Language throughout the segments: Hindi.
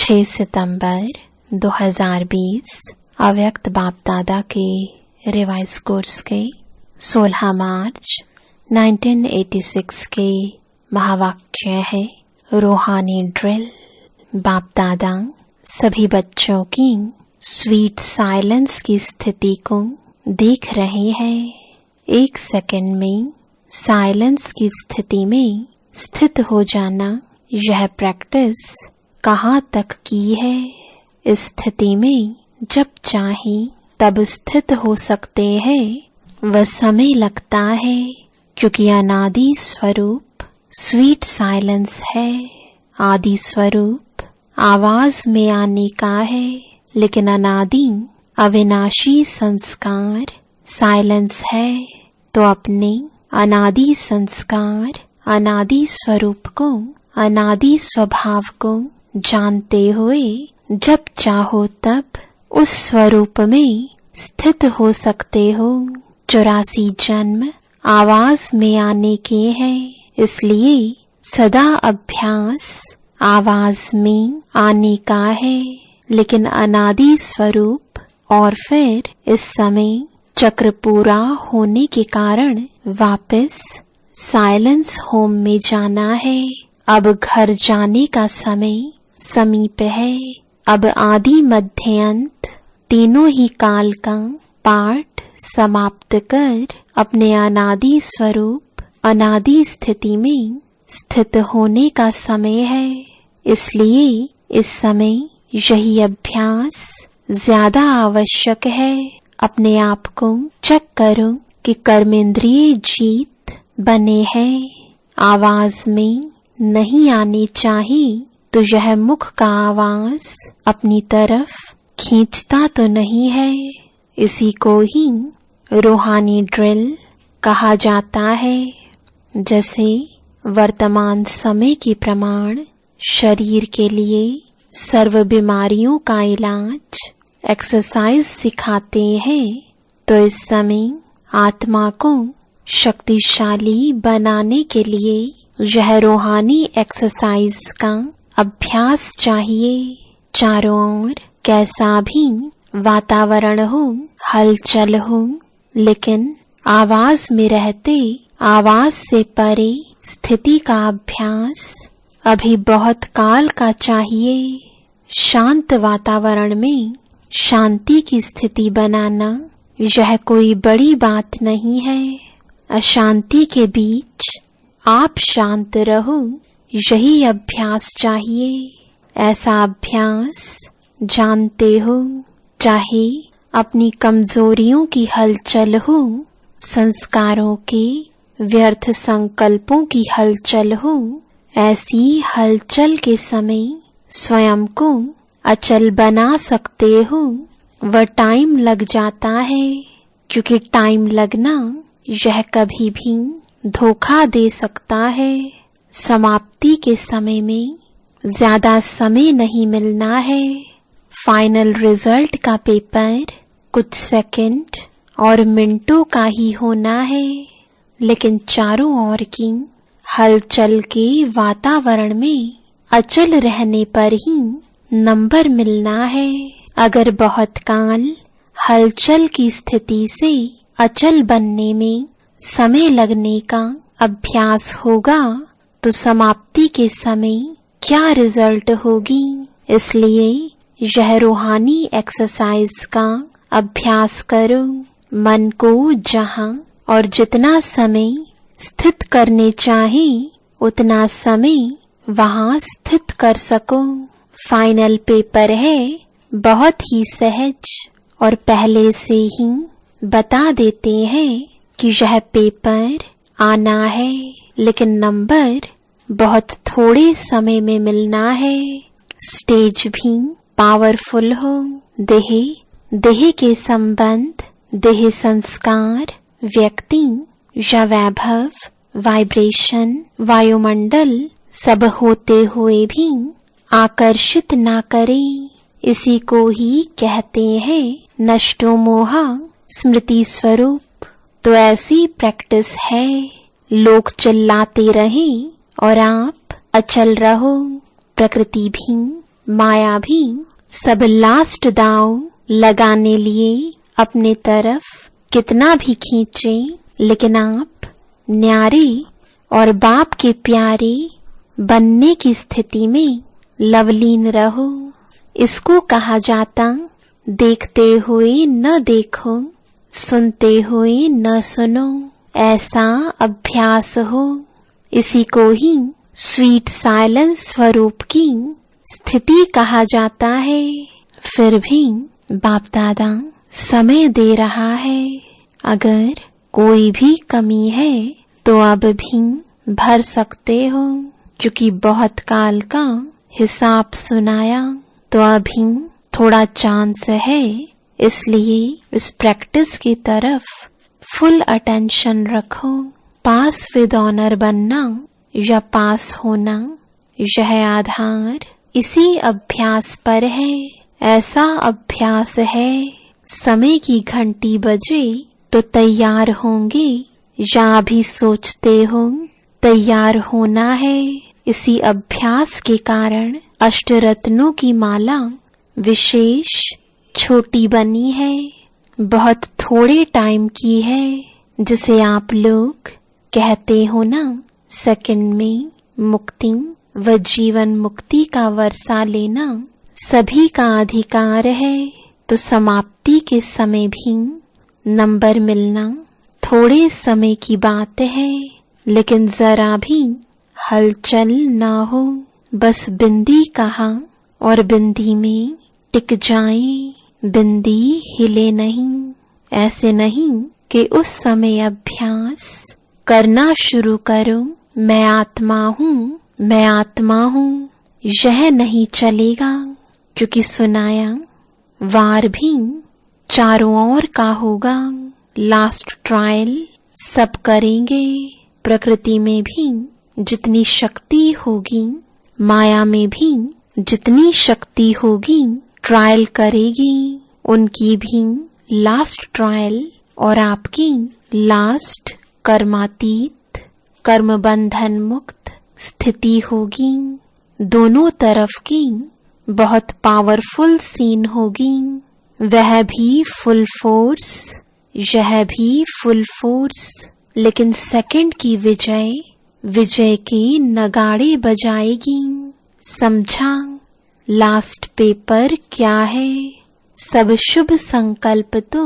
6 सितंबर 2020 अव्यक्त बाप दादा के रिवाइज कोर्स के 16 मार्च 1986 के महावाक्य है रूहानी ड्रिल। बाप दादा सभी बच्चों की स्वीट साइलेंस की स्थिति को देख रहे हैं। 1 सेकंड में साइलेंस की स्थिति में स्थित हो जाना, यह प्रैक्टिस कहाँ तक की है। इस स्थिति में जब चाहे तब स्थित हो सकते हैं। वह समय लगता है क्योंकि अनादि स्वरूप स्वीट साइलेंस है। आदि स्वरूप आवाज में आने का है, लेकिन अनादि अविनाशी संस्कार साइलेंस है। तो अपने अनादि संस्कार, अनादि स्वरूप को, अनादि स्वभाव को जानते हुए जब चाहो तब उस स्वरूप में स्थित हो सकते हो। 84 जन्म आवाज में आने के हैं, इसलिए सदा अभ्यास आवाज में आने का है। लेकिन अनादि स्वरूप और फिर इस समय चक्र पूरा होने के कारण वापस साइलेंस होम में जाना है। अब घर जाने का समय समीप है। अब आदि मध्य अंत तीनों ही काल का पाठ समाप्त कर अपने अनादि स्वरूप, अनादि स्थिति में स्थित होने का समय है। इसलिए इस समय यही अभ्यास ज्यादा आवश्यक है। अपने आप को चेक करो कि कर्मेंद्रिय जीत बने हैं। आवाज में नहीं आनी चाहिए तो यह मुख का आवाज अपनी तरफ खींचता तो नहीं है। इसी को ही रूहानी ड्रिल कहा जाता है। जैसे वर्तमान समय के प्रमाण शरीर के लिए सर्व बीमारियों का इलाज एक्सरसाइज सिखाते हैं, तो इस समय आत्मा को शक्तिशाली बनाने के लिए यह रूहानी एक्सरसाइज का अभ्यास चाहिए। चारों ओर कैसा भी वातावरण हो, हलचल हो, लेकिन आवाज में रहते आवाज से परे स्थिति का अभ्यास अभी बहुत काल का चाहिए। शांत वातावरण में शांति की स्थिति बनाना यह कोई बड़ी बात नहीं है। अशांति के बीच आप शांत रहो, यही अभ्यास चाहिए। ऐसा अभ्यास जानते हो, चाहे अपनी कमजोरियों की हलचल हो, संस्कारों के व्यर्थ संकल्पों की हलचल हो, ऐसी हलचल के समय स्वयं को अचल बना सकते हो। वह टाइम लग जाता है, क्योंकि टाइम लगना यह कभी भी धोखा दे सकता है। समाप्ति के समय में ज्यादा समय नहीं मिलना है। फाइनल रिजल्ट का पेपर कुछ सेकंड और मिनटों का ही होना है, लेकिन चारों ओर की हलचल के वातावरण में अचल रहने पर ही नंबर मिलना है। अगर बहुत काल हलचल की स्थिति से अचल बनने में समय लगने का अभ्यास होगा, तो समाप्ति के समय क्या रिजल्ट होगी। इसलिए यह रूहानी एक्सरसाइज का अभ्यास करो। मन को जहां और जितना समय स्थित करने चाहे उतना समय वहां स्थित कर सको। फाइनल पेपर है बहुत ही सहज, और पहले से ही बता देते हैं कि यह पेपर आना है, लेकिन नंबर बहुत थोड़े समय में मिलना है। स्टेज भी पावरफुल हो। देह के संबंध, देह संस्कार, व्यक्ति या वैभव, वाइब्रेशन, वायुमंडल सब होते हुए भी आकर्षित ना करें। इसी को ही कहते हैं नष्टो मोहा स्मृति स्वरूप। तो ऐसी प्रैक्टिस है। लोग चिल्लाते रहें और आप अचल रहो। प्रकृति भी माया भी सब लास्ट दांव लगाने लिए अपने तरफ कितना भी खींचे, लेकिन आप न्यारे और बाप के प्यारे बनने की स्थिति में लवलीन रहो। इसको कहा जाता देखते हुए न देखो, सुनते हुए न सुनो, ऐसा अभ्यास हो। इसी को ही स्वीट साइलेंस स्वरूप की स्थिति कहा जाता है। फिर भी बाप दादा समय दे रहा है। अगर कोई भी कमी है तो अब भी भर सकते हो, क्योंकि बहुत काल का हिसाब सुनाया तो अभी थोड़ा चांस है। इसलिए इस प्रैक्टिस की तरफ फुल अटेंशन रखो। पास विद ऑनर बनना या पास होना, यह आधार इसी अभ्यास पर है। ऐसा अभ्यास है, समय की घंटी बजे तो तैयार होंगे, या भी सोचते हो तैयार होना है। इसी अभ्यास के कारण अष्टरत्नों की माला विशेष छोटी बनी है, बहुत थोड़े टाइम की है, जिसे आप लोग कहते हो ना, सेकंड में मुक्ति व जीवन मुक्ति का वर्षा लेना सभी का अधिकार है। तो समाप्ति के समय भी नंबर मिलना थोड़े समय की बात है, लेकिन जरा भी हलचल ना हो। बस बिंदी कहा और बिंदी में टिक जाए, बिंदी हिले नहीं। ऐसे नहीं कि उस समय अभ्यास करना शुरू करो, मैं आत्मा हूँ, मैं आत्मा हूँ, यह नहीं चलेगा। क्योंकि सुनाया वार भी चारों ओर का होगा। लास्ट ट्रायल सब करेंगे। प्रकृति में भी जितनी शक्ति होगी, माया में भी जितनी शक्ति होगी, ट्रायल करेगी। उनकी भी लास्ट ट्रायल और आपकी लास्ट कर्मातीत, कर्म बंधन मुक्त स्थिति होगी। दोनों तरफ की बहुत पावरफुल सीन होगी। वह भी फुल फोर्स, यह भी फुल फोर्स, लेकिन सेकंड की विजय, विजय के नगाड़े बजाएगी। समझा? लास्ट पेपर क्या है? सब शुभ संकल्प तो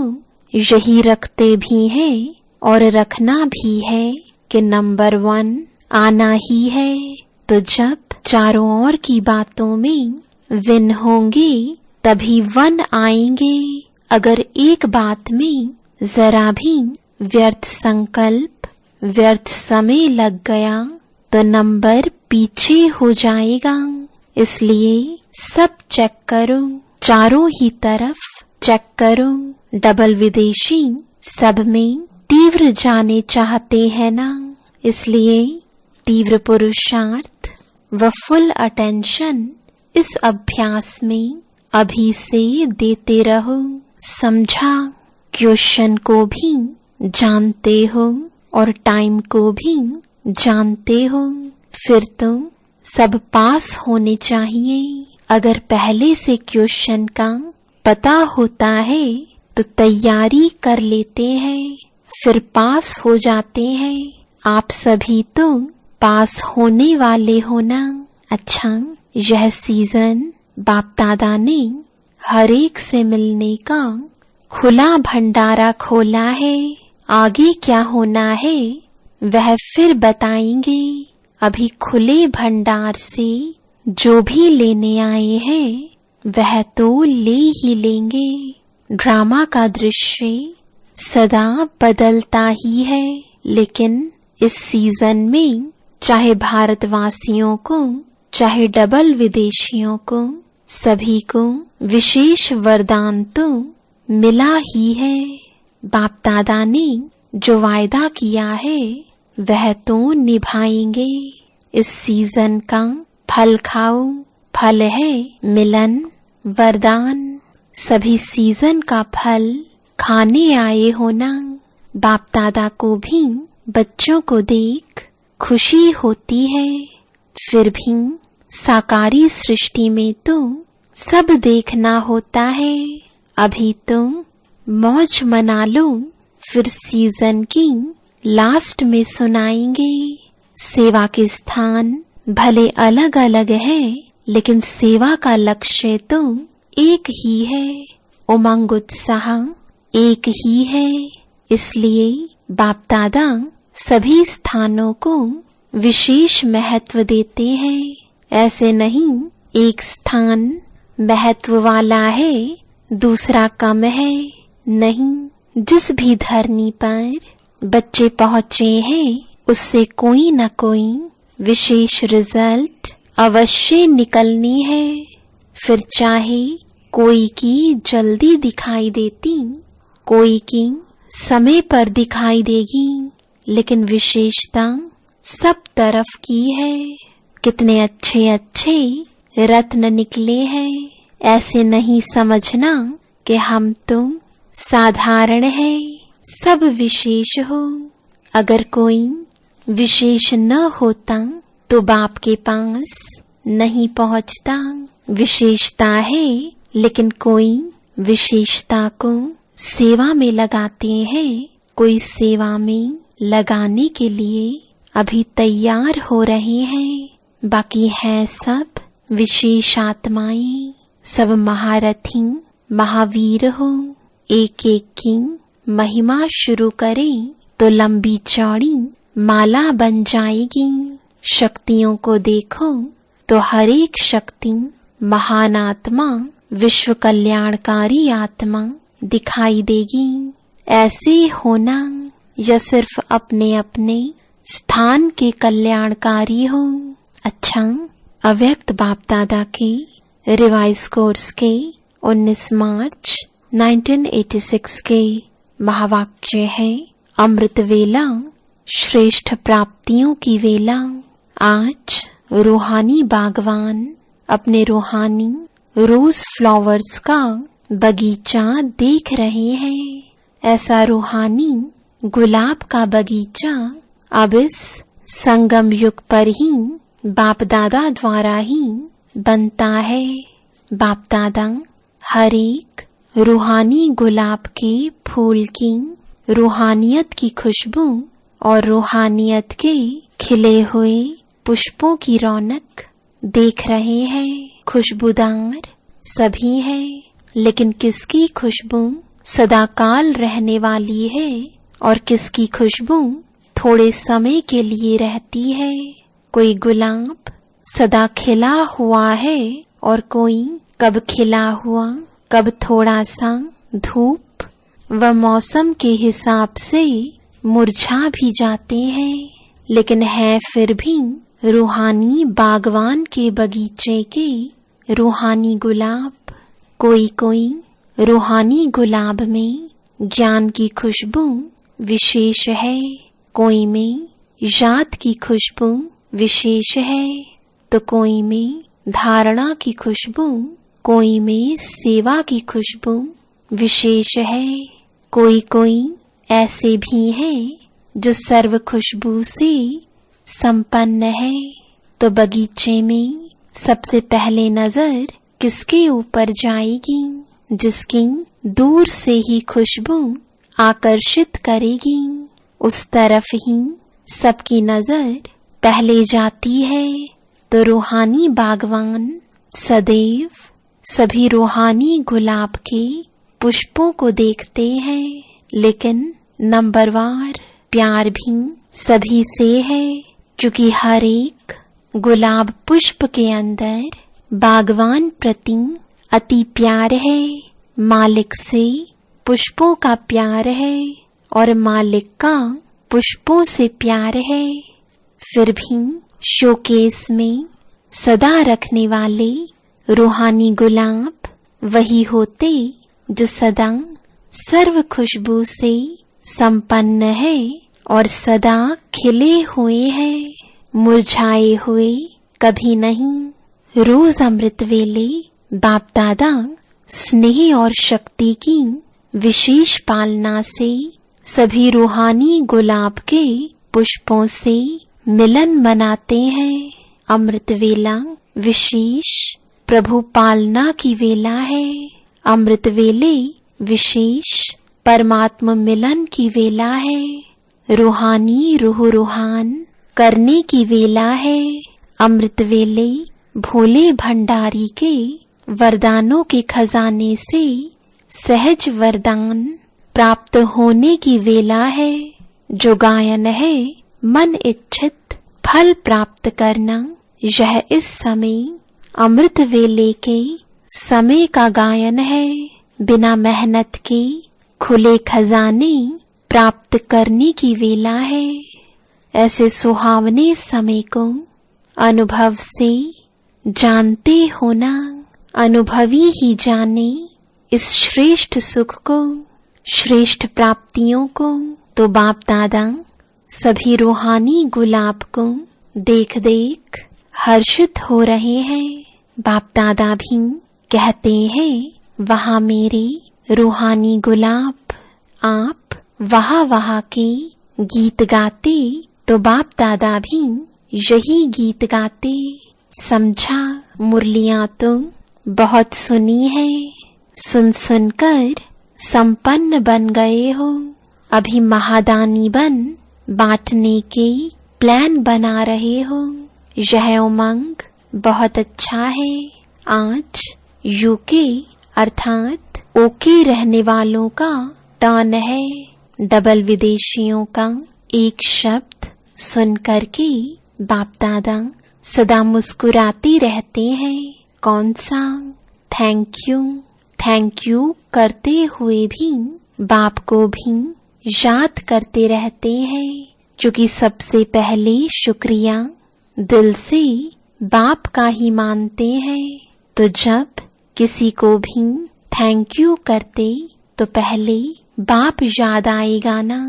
यही रखते भी हैं और रखना भी है कि नंबर 1 आना ही है। तो जब चारों ओर की बातों में विन होंगे तभी 1 आएंगे। अगर एक बात में जरा भी व्यर्थ संकल्प, व्यर्थ समय लग गया तो नंबर पीछे हो जाएगा। इसलिए सब चेक करो, चारों ही तरफ चेक करो। डबल विदेशी सब में तीव्र जाने चाहते हैं ना, इसलिए तीव्र पुरुषार्थ व फुल अटेंशन इस अभ्यास में अभी से देते रहो। समझा? क्वेश्चन को भी जानते हो और टाइम को भी जानते हो, फिर तो सब पास होने चाहिए। अगर पहले से क्वेश्चन का पता होता है तो तैयारी कर लेते हैं, फिर पास हो जाते हैं। आप सभी तो पास होने वाले हो ना। अच्छा, यह सीजन बाप दादा ने हर एक से मिलने का खुला भंडारा खोला है। आगे क्या होना है वह फिर बताएंगे। अभी खुले भंडार से जो भी लेने आए हैं वह तो ले ही लेंगे। ड्रामा का दृश्य सदा बदलता ही है, लेकिन इस सीजन में चाहे भारतवासियों को, चाहे डबल विदेशियों को, सभी को विशेष वरदान तो मिला ही है। बाप दादा ने जो वायदा किया है वह तो निभाएंगे। इस सीजन का फल खाओ, फल है मिलन, वरदान। सभी सीजन का फल खाने आए हो ना। बाप दादा को भी बच्चों को देख खुशी होती है, फिर भी साकारी सृष्टि में तो सब देखना होता है। अभी तो मौज मना लो, फिर सीजन की लास्ट में सुनाएंगे। सेवा के स्थान भले अलग अलग है, लेकिन सेवा का लक्ष्य तो एक ही है। उमंग उत्साह एक ही है। इसलिए बाप दादा सभी स्थानों को विशेष महत्व देते हैं। ऐसे नहीं एक स्थान महत्व वाला है, दूसरा कम है। नहीं, जिस भी धरनी पर बच्चे पहुंचे हैं, उससे कोई न कोई विशेष रिजल्ट अवश्य निकलनी है। फिर चाहे कोई की जल्दी दिखाई देती, कोई की समय पर दिखाई देगी, लेकिन विशेषता सब तरफ की है। कितने अच्छे अच्छे रत्न निकले हैं। ऐसे नहीं समझना कि हम तुम साधारण है, सब विशेष हो। अगर कोई विशेष न होता तो बाप के पास नहीं पहुंचता। विशेषता है, लेकिन कोई विशेषता को सेवा में लगाते हैं। कोई सेवा में लगाने के लिए अभी तैयार हो रहे हैं। बाकी है सब विशेष आत्माएं, सब महारथी महावीर हो। एक एक की महिमा शुरू करें तो लंबी चौड़ी माला बन जाएगी। शक्तियों को देखो तो हर एक शक्ति महान आत्मा, विश्व कल्याणकारी आत्मा दिखाई देगी। ऐसे होना या सिर्फ अपने अपने स्थान के कल्याणकारी हो। अच्छा, अव्यक्त बाप दादा के रिवाइज कोर्स के 19 मार्च 1986 के महावाक्य है, अमृत वेला श्रेष्ठ प्राप्तियों की वेला। आज रूहानी बागवान अपने रूहानी रोज फ्लावर्स का बगीचा देख रहे हैं। ऐसा रूहानी गुलाब का बगीचा अब इस संगम युग पर ही बाप दादा द्वारा ही बनता है। बाप दादा हर एक रूहानी गुलाब के फूल की रूहानियत की खुशबू और रूहानियत के खिले हुए पुष्पों की रौनक देख रहे हैं। खुशबूदार सभी है, लेकिन किसकी खुशबू सदाकाल रहने वाली है और किसकी खुशबू थोड़े समय के लिए रहती है। कोई गुलाब सदा खिला हुआ है और कोई कब खिला हुआ, कब थोड़ा सा धूप व मौसम के हिसाब से मुरझा भी जाते हैं, लेकिन है फिर भी रूहानी बागवान के बगीचे के रूहानी गुलाब। कोई कोई रूहानी गुलाब में ज्ञान की खुशबू विशेष है, कोई में याद की खुशबू विशेष है, तो कोई में धारणा की खुशबू, कोई में सेवा की खुशबू विशेष है। कोई कोई ऐसे भी हैं जो सर्व खुशबू से संपन्न है। तो बगीचे में सबसे पहले नजर किसके ऊपर जाएगी? जिसकी दूर से ही खुशबू आकर्षित करेगी, उस तरफ ही सबकी नजर पहले जाती है। तो रूहानी बागवान सदैव सभी रूहानी गुलाब के पुष्पों को देखते हैं, लेकिन नंबरवार प्यार भी सभी से है, क्योंकि हर एक गुलाब पुष्प के अंदर बागवान प्रति अति प्यार है। मालिक से पुष्पों का प्यार है और मालिक का पुष्पों से प्यार है। फिर भी शोकेस में सदा रखने वाले रूहानी गुलाब वही होते जो सदा सर्व खुशबू से संपन्न है और सदा खिले हुए हैं, मुरझाए हुए कभी नहीं। रोज अमृत वेले बाप दादा स्नेह और शक्ति की विशेष पालना से सभी रूहानी गुलाब के पुष्पों से मिलन मनाते हैं। अमृत वेला विशेष प्रभु पालना की वेला है। अमृत वेले विशेष परमात्मा मिलन की वेला है। रूहानी रूह रूहान करने की वेला है। अमृत वेले भोले भंडारी के वरदानों के खजाने से सहज वरदान प्राप्त होने की वेला है। जो गायन है मन इच्छित फल प्राप्त करना, यह इस समय अमृत वेले के समय का गायन है। बिना मेहनत के खुले खजाने प्राप्त करने की वेला है। ऐसे सुहावने समय को अनुभव से जानते हो ना, अनुभवी ही जाने इस श्रेष्ठ सुख को, श्रेष्ठ प्राप्तियों को। तो बाप दादा सभी रूहानी गुलाब को देख देख हर्षित हो रहे हैं। बाप दादा भी कहते हैं वहाँ मेरे रूहानी गुलाब। आप वहाँ वहाँ के गीत गाते तो बाप दादा भी यही गीत गाते। समझा मुरलियां तो बहुत सुनी है, सुन सुनकर संपन्न बन गए हो। अभी महादानी बन बांटने के प्लान बना रहे हो। यह उमंग बहुत अच्छा है। आज यूके अर्थात ओके रहने वालों का टर्न है। डबल विदेशियों का एक शब्द सुन करके बाप दादा सदा मुस्कुराते रहते हैं। कौन सा? Thank you. थैंक यू करते हुए भी बाप को भी याद करते रहते हैं, क्योंकि सबसे पहले शुक्रिया दिल से बाप का ही मानते हैं। तो जब किसी को भी थैंक यू करते तो पहले बाप याद आएगा ना।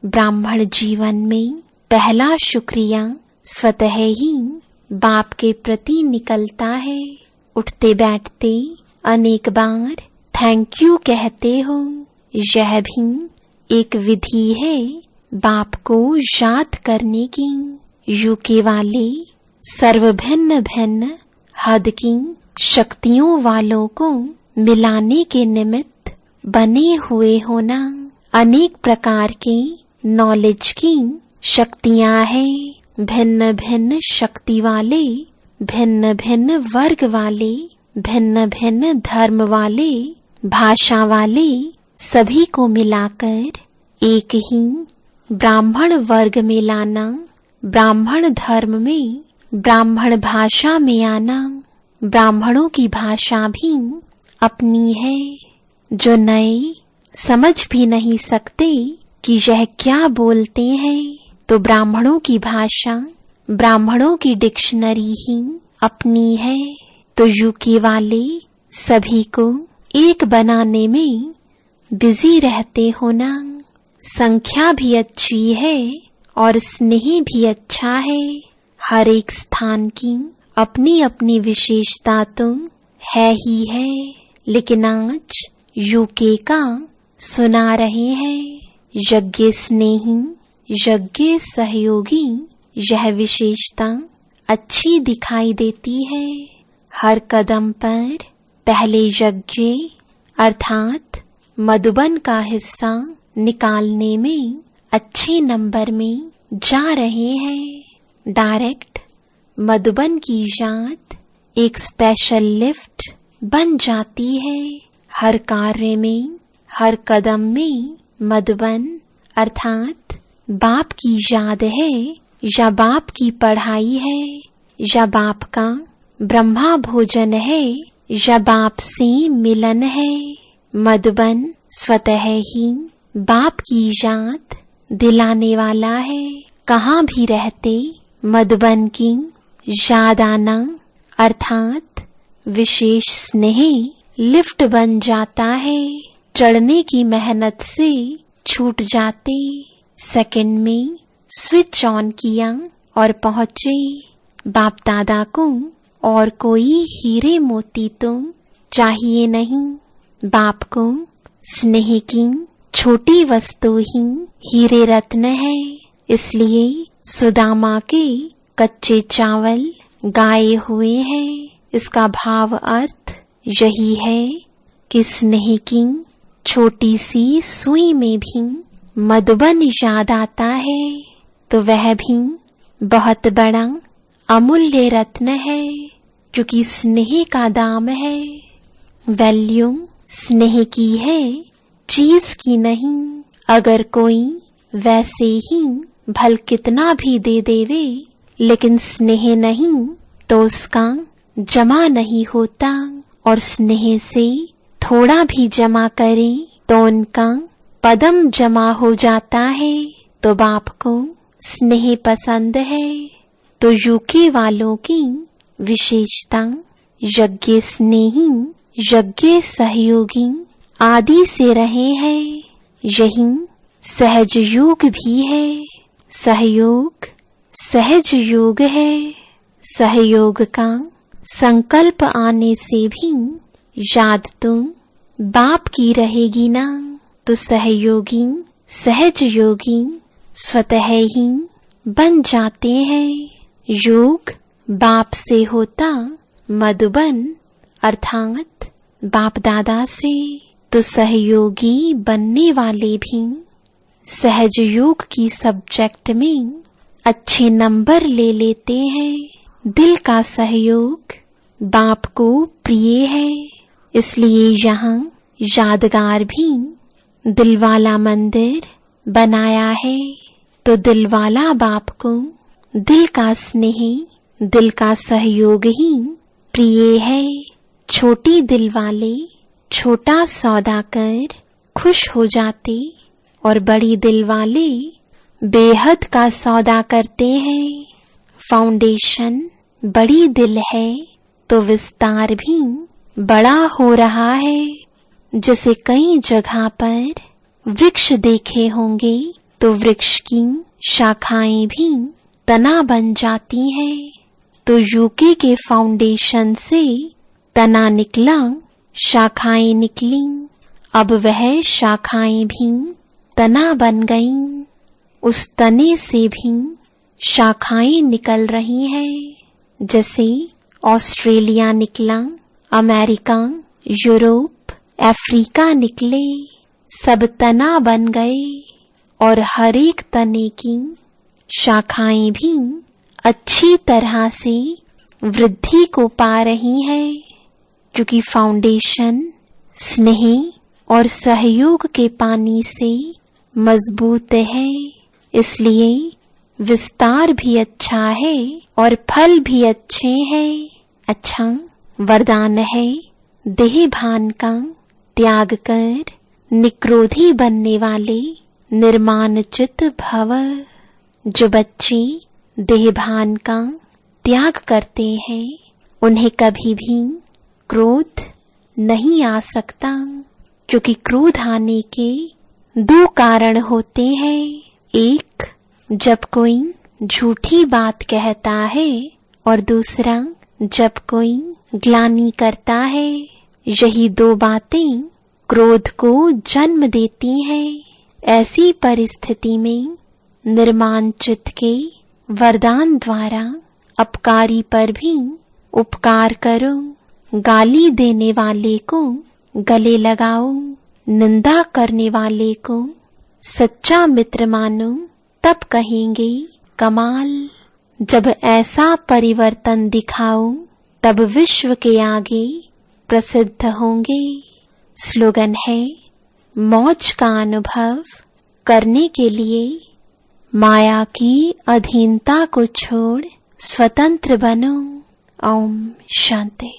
ब्राह्मण जीवन में पहला शुक्रिया स्वतः ही बाप के प्रति निकलता है। उठते बैठते अनेक बार थैंक यू कहते हो। यह भी एक विधि है बाप को याद करने की। यूके वाले सर्व भिन्न भिन्न हद की शक्तियों वालों को मिलाने के निमित्त बने हुए होना। अनेक प्रकार के नॉलेज की शक्तियां हैं। भिन्न भिन्न शक्ति वाले, भिन्न भिन्न वर्ग वाले, भिन्न भिन्न धर्म वाले, भाषा वाले, सभी को मिलाकर एक ही ब्राह्मण वर्ग में लाना, ब्राह्मण धर्म में, ब्राह्मण भाषा में आना। ब्राह्मणों की भाषा भी अपनी है, जो नए समझ भी नहीं सकते कि यह क्या बोलते हैं। तो ब्राह्मणों की भाषा, ब्राह्मणों की डिक्शनरी ही अपनी है। तो यूके वाले सभी को एक बनाने में बिजी रहते हो ना। संख्या भी अच्छी है और स्नेह भी अच्छा है। हर एक स्थान की अपनी अपनी विशेषता तो है ही है, लेकिन आज यूके का सुना रहे हैं। यज्ञ स्नेही, यज्ञ सहयोगी, यह विशेषता अच्छी दिखाई देती है। हर कदम पर पहले यज्ञ अर्थात मधुबन का हिस्सा निकालने में अच्छे नंबर में जा रहे हैं। डायरेक्ट मधुबन की याद एक स्पेशल लिफ्ट बन जाती है। हर कार्य में, हर कदम में मधुबन अर्थात बाप की याद है, या बाप की पढ़ाई है, या बाप का ब्रह्मा भोजन है, या बाप से मिलन है। मधुबन स्वतः ही बाप की याद दिलाने वाला है। कहाँ भी रहते मधुबन की याद आना अर्थात विशेष स्नेह लिफ्ट बन जाता है। चढ़ने की मेहनत से छूट जाते, सेकंड में स्विच ऑन किया और पहुंचे बाप दादा को। और कोई हीरे मोती तो चाहिए नहीं। बाप को स्नेह की छोटी वस्तु ही हीरे रत्न है। इसलिए सुदामा के कच्चे चावल गाए हुए हैं। इसका भाव अर्थ यही है कि स्नेह की छोटी सी सुई में भी मधुबन याद आता है तो वह भी बहुत बड़ा अमूल्य रत्न है, क्योंकि स्नेह का दाम है। वैल्यू स्नेह की है, चीज की नहीं। अगर कोई वैसे ही भल कितना भी दे देवे, लेकिन स्नेह नहीं तो उसका जमा नहीं होता। और स्नेह से थोड़ा भी जमा करे तो उनका पदम जमा हो जाता है। तो बाप को स्नेह पसंद है। तो यूके वालों की विशेषता यज्ञ स्नेही, यज्ञ सहयोगी आदि से रहे हैं। यही सहज योग भी है। सहयोग सहज योग है। सहयोग का संकल्प आने से भी याद तो बाप की रहेगी ना। तो सहयोगी सहज योगी स्वतः ही बन जाते हैं। योग बाप से होता मधुबन अर्थात बाप दादा से। तो सहयोगी बनने वाले भी सहज योग की सब्जेक्ट में अच्छे नंबर ले लेते हैं। दिल का सहयोग बाप को प्रिय है, इसलिए यहाँ यादगार भी दिलवाला मंदिर बनाया है। तो दिलवाला बाप को दिल का स्नेह, दिल का सहयोग ही प्रिय है। छोटी दिल वाले छोटा सौदा कर खुश हो जाते और बड़ी दिल वाले बेहद का सौदा करते हैं। फाउंडेशन बड़ी दिल है तो विस्तार भी बड़ा हो रहा है। जैसे कई जगह पर वृक्ष देखे होंगे तो वृक्ष की शाखाएं भी तना बन जाती हैं। तो यूके के फाउंडेशन से तना निकला, शाखाएं निकली। अब वह शाखाएं भी तना बन गईं। उस तने से भी शाखाएं निकल रही हैं। जैसे ऑस्ट्रेलिया निकला, अमेरिका, यूरोप, अफ्रीका निकले, सब तना बन गए। और हर एक तने की शाखाएं भी अच्छी तरह से वृद्धि को पा रही हैं, क्योंकि फाउंडेशन स्नेह और सहयोग के पानी से मजबूत है। इसलिए विस्तार भी अच्छा है और फल भी अच्छे हैं। अच्छा वरदान है देह भान का त्याग कर निक्रोधी बनने वाले निर्माण चित भव। जो बच्चे देह भान का त्याग करते हैं उन्हें कभी भी क्रोध नहीं आ सकता, क्योंकि क्रोध आने के दो कारण होते हैं। एक, जब कोई झूठी बात कहता है, और दूसरा जब कोई ग्लानि करता है। यही दो बातें क्रोध को जन्म देती हैं। ऐसी परिस्थिति में निर्माण चित्त के वरदान द्वारा अपकारी पर भी उपकार करो। गाली देने वाले को गले लगाओ, निंदा करने वाले को सच्चा मित्र मानो, तब कहेंगे कमाल। जब ऐसा परिवर्तन दिखाओ तब विश्व के आगे प्रसिद्ध होंगे। स्लोगन है मौज का अनुभव करने के लिए माया की अधीनता को छोड़ स्वतंत्र बनो। ओम शांति।